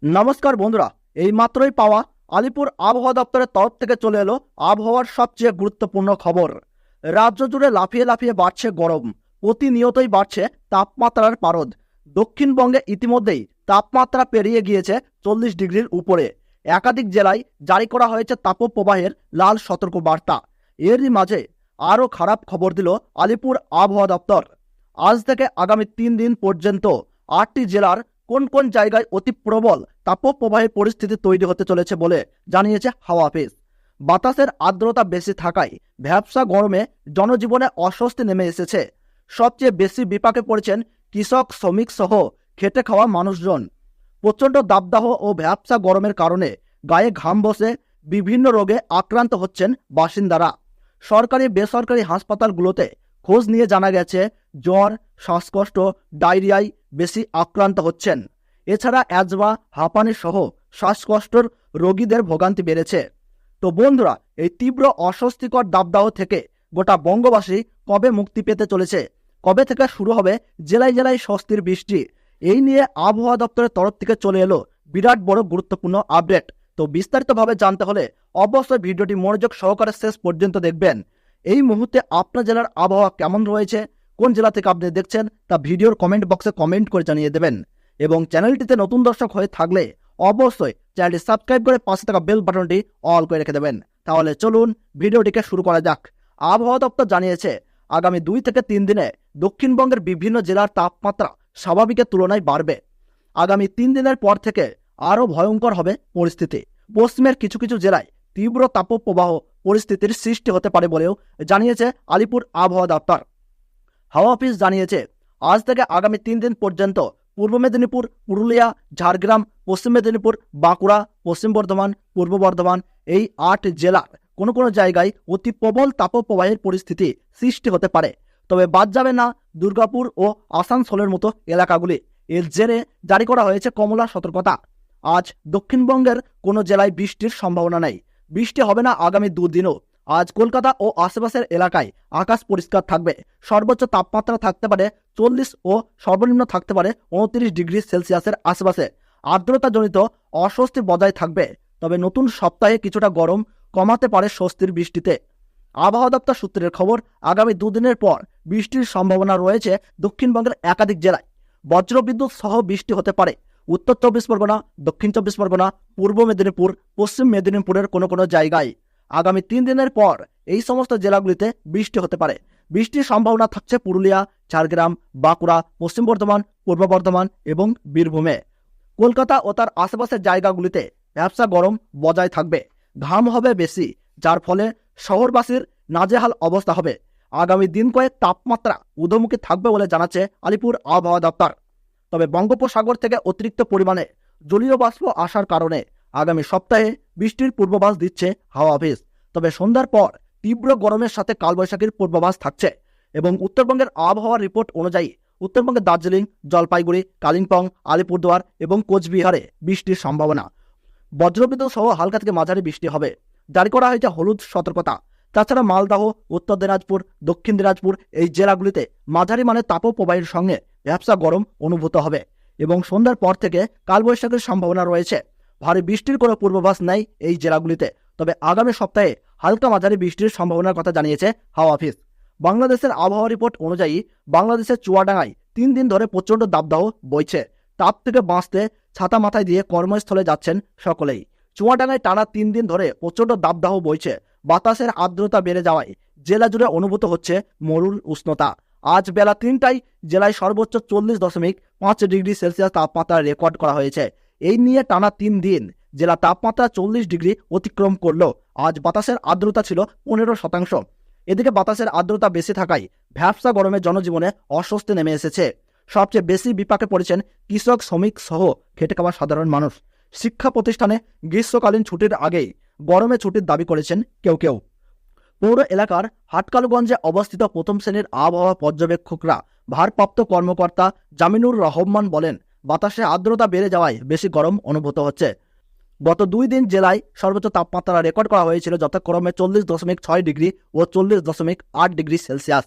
নমস্কার বন্ধুরা, এই মাত্রই পাওয়া আলিপুর আবহাওয়া দপ্তরের তরফ থেকে চলে এলো আবহাওয়ার সবচেয়ে গুরুত্বপূর্ণ খবর। রাজ্য জুড়ে লাফিয়ে লাফিয়ে বাড়ছে গরম, প্রতিনিয়তই বাড়ছে তাপমাত্রার পারদ। দক্ষিণবঙ্গে ইতিমধ্যেই তাপমাত্রা পেরিয়ে গিয়েছে 40 ডিগ্রির উপরে। একাধিক জেলায় জারি করা হয়েছে তাপপ্রবাহের লাল সতর্ক বার্তা। এরই মাঝে আরও খারাপ খবর দিল আলিপুর আবহাওয়া দপ্তর। আজ থেকে আগামী 3 দিন পর্যন্ত 8টি জেলার কোন কোন জায়গায় অতি প্রবল তাপপ্রবাহের পরিস্থিতি তৈরি হতে চলেছে বলে জানিয়েছে হাওয়া অফিস। বাতাসের আর্দ্রতা বেশি থাকায় ভ্যাপসা গরমে জনজীবনে অস্বস্তি নেমে এসেছে। সবচেয়ে বেশি বিপাকে পড়েছেন কৃষক, শ্রমিক সহ খেটে খাওয়া মানুষজন। প্রচণ্ড দাবদাহ ও ভ্যাপসা গরমের কারণে গায়ে ঘাম বসে বিভিন্ন রোগে আক্রান্ত হচ্ছেন বাসিন্দারা। সরকারি বেসরকারি হাসপাতালগুলোতে খোঁজ নিয়ে জানা গেছে জ্বর, শ্বাসকষ্ট, ডায়রিয়ায় বেশি আক্রান্ত হচ্ছেন। এছাড়া অ্যাজমা, হাঁপানি সহ শ্বাসকষ্টর রোগীদের ভোগান্তি বেড়েছে। তো বন্ধুরা, এই তীব্র অস্বস্তিকর দাবদাহ থেকে গোটা বঙ্গবাসী কবে মুক্তি পেতে চলেছে, কবে থেকে শুরু হবে জেলায় জেলায় স্বস্তির বৃষ্টি, এই নিয়ে আবহাওয়া দপ্তরের তরফ থেকে চলে এলো বিরাট বড় গুরুত্বপূর্ণ আপডেট। তো বিস্তারিতভাবে জানতে হলে অবশ্যই ভিডিওটি মনোযোগ সহকারে শেষ পর্যন্ত দেখবেন। এই মুহূর্তে আপনার জেলার আবহাওয়া কেমন রয়েছে, কোন জেলা থেকে আপনি দেখছেন তা ভিডিওর কমেন্ট বক্সে কমেন্ট করে জানিয়ে দেবেন। এবং চ্যানেলটিতে নতুন দর্শক হয়ে থাকলে অবশ্যই চ্যানেলটি সাবস্ক্রাইব করে পাশে থাকা বেল বাটনটি অল করে রেখে দেবেন। তাহলে চলুন ভিডিওটিকে শুরু করা যাক। আবহাওয়া দপ্তর জানিয়েছে আগামী 2 থেকে 3 দিনে দক্ষিণবঙ্গের বিভিন্ন জেলার তাপমাত্রা স্বাভাবিকের তুলনায় বাড়বে। আগামী 3 দিনের পর থেকে আরও ভয়ঙ্কর হবে পরিস্থিতি। পশ্চিমের কিছু কিছু জেলায় তীব্র তাপপ্রবাহ পরিস্থিতির সৃষ্টি হতে পারে বলেও জানিয়েছে আলিপুর আবহাওয়া দপ্তর। হাওয়া অফিস জানিয়েছে আজ থেকে আগামী 3 দিন পর্যন্ত পূর্ব মেদিনীপুর, পুরুলিয়া, ঝাড়গ্রাম, পশ্চিম মেদিনীপুর, বাঁকুড়া, পশ্চিম বর্ধমান, পূর্ব বর্ধমান এই 8 জেলার কোনো কোনো জায়গায় অতি প্রবল তাপপ্রবাহের পরিস্থিতি সৃষ্টি হতে পারে। তবে বাদ যাবে না দুর্গাপুর ও আসানসোলের মতো এলাকাগুলি। এর জেরে জারি করা হয়েছে কমলা সতর্কতা। আজ দক্ষিণবঙ্গের কোনো জেলায় বৃষ্টির সম্ভাবনা নেই। বৃষ্টি হবে না আগামী 2 দিনও। আজ কলকাতা ও আশেপাশের এলাকায় আকাশ পরিষ্কার থাকবে। সর্বোচ্চ তাপমাত্রা থাকতে পারে 40 ও সর্বনিম্ন থাকতে পারে 29 ডিগ্রি সেলসিয়াসের আশেপাশে। আর্দ্রতাজনিত অস্বস্তি বজায় থাকবে। তবে নতুন সপ্তাহে কিছুটা গরম কমাতে পারে স্বস্তির বৃষ্টিতে। আবহাওয়া দপ্তর সূত্রের খবর, আগামী 2 দিনের পর বৃষ্টির সম্ভাবনা রয়েছে দক্ষিণবঙ্গের একাধিক জেলায়। বজ্রবিদ্যুৎ সহ বৃষ্টি হতে পারে উত্তর 24 পরগনা, দক্ষিণ 24 পরগনা, পূর্ব মেদিনীপুর, পশ্চিম মেদিনীপুরের কোনো কোনো জায়গায়। আগামী 3 দিনের পর এই সমস্ত জেলাগুলিতে বৃষ্টি হতে পারে। বৃষ্টির সম্ভাবনা থাকছে পুরুলিয়া, ঝাড়গ্রাম, বাঁকুড়া, পশ্চিম বর্ধমান, পূর্ব বর্ধমান এবং বীরভূমে। কলকাতা ও তার আশেপাশের জায়গাগুলিতে ভ্যাপসা গরম বজায় থাকবে। ঘাম হবে বেশি, যার ফলে শহরবাসীর নাজেহাল অবস্থা হবে। আগামী দিন কয়েক তাপমাত্রা ঊর্ধ্বমুখী থাকবে বলে জানাচ্ছে আলিপুর আবহাওয়া দপ্তর। তবে বঙ্গোপসাগর থেকে অতিরিক্ত পরিমাণে জলীয় বাষ্প আসার কারণে আগামী সপ্তাহে বৃষ্টির পূর্বাভাস দিচ্ছে হাওয়া অফিস। তবে সন্ধ্যার পর তীব্র গরমের সাথে কালবৈশাখীর পূর্বাভাস থাকছে। এবং উত্তরবঙ্গের আবহাওয়ার রিপোর্ট অনুযায়ী উত্তরবঙ্গের দার্জিলিং, জলপাইগুড়ি, কালিম্পং, আলিপুরদুয়ার এবং কোচবিহারে বৃষ্টির সম্ভাবনা। বজ্রবিদ্যুৎ সহ হালকা থেকে মাঝারি বৃষ্টি হবে। জারি করা হয়েছে হলুদ সতর্কতা। তাছাড়া মালদহ, উত্তর দিনাজপুর, দক্ষিণ দিনাজপুর এই জেলাগুলিতে মাঝারি মানের তাপপ্রবাহের সঙ্গে ভ্যাপসা গরম অনুভূত হবে। এবং সন্ধ্যার পর থেকে কালবৈশাখীর সম্ভাবনা রয়েছে। ভারী বৃষ্টির কোনো পূর্বাভাস নেই এই জেলাগুলিতে। তবে আগামী সপ্তাহে হালকা মাঝারি বৃষ্টির সম্ভাবনার কথা জানিয়েছে হাওয়া অফিস। বাংলাদেশের আবহাওয়া রিপোর্ট অনুযায়ী বাংলাদেশের চুয়াডাঙ্গায় 3 দিন ধরে প্রচণ্ড দাবদাহ বইছে। তাপ থেকে বাঁচতে ছাতা মাথায় দিয়ে কর্মস্থলে যাচ্ছেন সকলেই। চুয়াডাঙ্গায় টানা 3 দিন ধরে প্রচণ্ড দাবদাহ বইছে। বাতাসের আর্দ্রতা বেড়ে যাওয়ায় জেলা জুড়ে অনুভূত হচ্ছে মরুর উষ্ণতা। আজ বেলা 3টায় জেলায় সর্বোচ্চ 40.5 ডিগ্রি সেলসিয়াস তাপমাত্রা রেকর্ড করা হয়েছে। এই নিয়ে টানা 3 দিন জেলা তাপমাত্রা 40 ডিগ্রি অতিক্রম করল। আজ বাতাসের আর্দ্রতা ছিল 15%। এদিকে বাতাসের আর্দ্রতা বেশি থাকায় ভ্যাপসা গরমে জনজীবনে অস্বস্তি নেমে এসেছে। সবচেয়ে বেশি বিপাকে পড়েছেন কৃষক, শ্রমিক সহ খেটে খাওয়া সাধারণ মানুষ। শিক্ষা প্রতিষ্ঠানে গ্রীষ্মকালীন ছুটির আগেই গরমে ছুটির দাবি করেছেন কেউ কেউ। পৌর এলাকার হাটকালুগঞ্জে অবস্থিত প্রথম শ্রেণীর আবহাওয়া পর্যবেক্ষকরা ভারপ্রাপ্ত কর্মকর্তা জামিনুর রহমান বলেন, বাতাসে আর্দ্রতা বেড়ে যাওয়ায় বেশি গরম অনুভূত হচ্ছে। গত 2 দিন জেলায় সর্বোচ্চ তাপমাত্রা রেকর্ড করা হয়েছিল যথাক্রমে 40.6 ডিগ্রি ও 40.8 ডিগ্রি সেলসিয়াস।